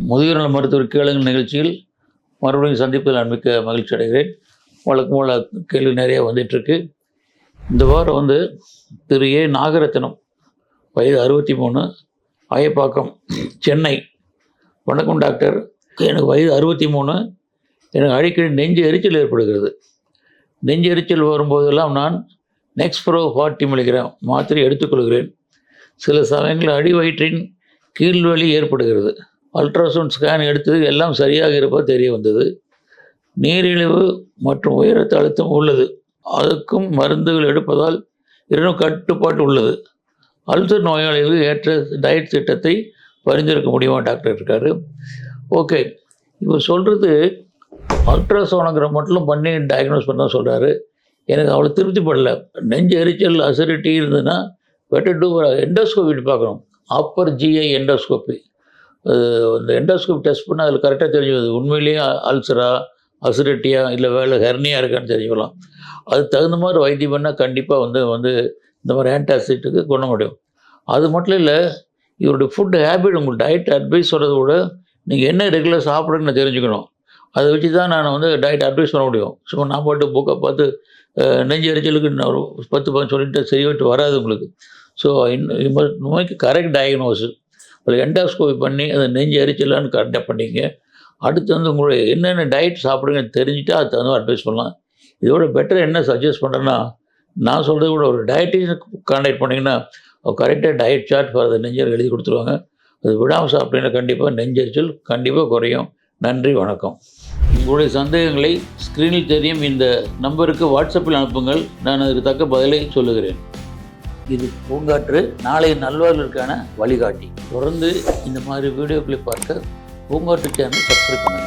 முதியோர் நல மருத்துவர் கேளுங்கள் நிகழ்ச்சியில் மறுபடியும் சந்திப்பதில் நான் மிக்க மகிழ்ச்சி அடைகிறேன். வழக்கம் போல கேள்வி நிறைய வந்துட்டுருக்கு. இந்த வாரம் திரு ஏ நாகரத்னம், வயது 63, அயப்பாக்கம், சென்னை. வணக்கம் டாக்டர், எனக்கு வயது 63. எனக்கு அடிக்கடி நெஞ்சு எரிச்சல் ஏற்படுகிறது. நெஞ்சு எரிச்சல் வரும்போதெல்லாம் நான் நெக்ஸ்ப்ரோ 40 மில்லிகிராம் மாத்திரை எடுத்துக்கொள்கிறேன். சில சமயங்களில் அடி வயிற்றின் கீழ்வலி ஏற்படுகிறது. அல்ட்ராசவுண்ட் ஸ்கேன் எடுத்தது எல்லாம் சரியாக இருப்பது தெரிய வந்தது. நீரிழிவு மற்றும் உயர் ரத்த அழுத்தம் உள்ளது. அதுக்கும் மருந்துகள் எடுப்பதால் இன்னும் கட்டுப்பாட்டு உள்ளது. அல்சர் நோயாளிகளுக்கு ஏற்ற டயட் திட்டத்தை பரிந்துரைக்க முடியுமா டாக்டர் இருக்காரு. ஓகே, இப்போ சொல்கிறது அல்ட்ராசோனோகிராம் மட்டும் பண்ணி டயக்னோஸ் பண்ண சொல்கிறாரு. எனக்கு அவ்வளோ திருப்தி படல. நெஞ்சு எரிச்சல் அசிடிட்டி இருந்ததுன்னா பெட்டர் டூ எண்டோஸ்கோபி பார்க்கணும். Upper GI endoscopy. அந்த எண்டோஸ்கோபி டெஸ்ட் பண்ணால் அதில் கரெக்டாக தெரிஞ்சுது உண்மையிலேயே அல்சரா, அசிடிட்டியா, இல்லை வேலை ஹெர்னியாக இருக்கான்னு தெரிஞ்சுக்கலாம். அது தகுந்த மாதிரி வைத்தியம் பண்ணால் கண்டிப்பாக இந்த மாதிரி ஆன்டாசிட்டுக்கு குணம் முடியும். அது மட்டும் இல்லை, இவருடைய ஃபுட் ஹேபிட், உங்கள் டயட் அட்வைஸ் சொல்கிறத விட நீங்கள் என்ன ரெகுலர் சாப்பிடுன்னு தெரிஞ்சுக்கணும். அதை வச்சு தான் நான் டயட் அட்வைஸ் பண்ண முடியும். சும்மா நான் பாட்டு புக்கை பார்த்து நெஞ்சு எரிச்சலுக்கு நான் ஒரு 10 சொல்லிட்டு செய்யவிட்டு வராது உங்களுக்கு. ஸோ நோய்க்கு கரெக்ட் டயக்னோஸு, அதில் எண்டோஸ்கோபி பண்ணி அந்த நெஞ்சு எரிச்சலான்னு கரெக்டாக பண்ணிங்க. அடுத்து உங்களுடைய என்னென்ன டயட் சாப்பிடுங்க தெரிஞ்சுட்டு அது தகுந்த அட்வைஸ் பண்ணலாம். இதோட பெட்டர் என்ன சஜஸ்ட் பண்ணுறேன்னா, நான் சொல்கிறது கூட ஒரு டயட்டிஷியன் கான்டாக்ட் பண்ணிங்கன்னா கரெக்டாக டயட் சார்ட் ஃபார் அதை நெஞ்சல் எழுதி கொடுத்துருவாங்க. அது விடாமல் சாப்பிட்டீங்கன்னா கண்டிப்பாக நெஞ்சரிச்சல் கண்டிப்பாக குறையும். நன்றி, வணக்கம். உங்களுடைய சந்தேகங்களை ஸ்க்ரீனில் தெரியும் இந்த நம்பருக்கு வாட்ஸ்அப்பில் அனுப்புங்கள். நான் அதுக்கு தக்க பதிலை சொல்லுகிறேன். இது பூங்காற்று, நாளை நல்வாழ்விற்கான வழிகாட்டி. தொடர்ந்து இந்த மாதிரி வீடியோக்களை பார்க்க பூங்காற்று சேனலை சப்ஸ்கிரைப் பண்ணுங்கள்.